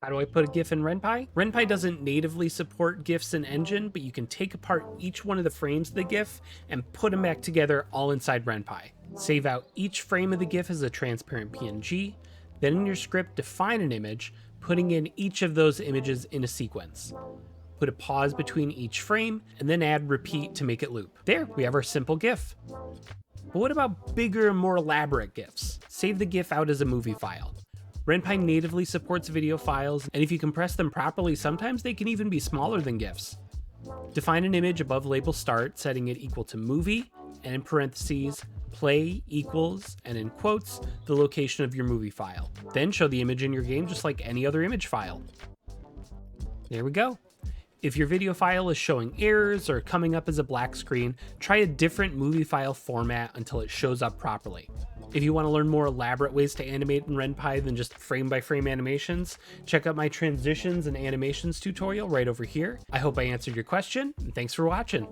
How do I put a GIF in Ren'py? Ren'py doesn't natively support GIFs in Engine, but you can take apart each one of the frames of the GIF and put them back together all inside Ren'py. Save out each frame of the GIF as a transparent PNG, then in your script define an image, putting in each of those images in a sequence. Put a pause between each frame, and then add repeat to make it loop. There, we have our simple GIF. But what about bigger and more elaborate GIFs? Save the GIF out as a movie file. Ren'py natively supports video files, and if you compress them properly, sometimes they can even be smaller than GIFs. Define an image above label start, setting it equal to movie, and in parentheses, play equals, and in quotes, the location of your movie file. Then show the image in your game just like any other image file. There we go. If your video file is showing errors or coming up as a black screen, try a different movie file format until it shows up properly. If you want to learn more elaborate ways to animate in Ren'py than just frame-by-frame animations, check out my transitions and animations tutorial right over here. I hope I answered your question, and thanks for watching.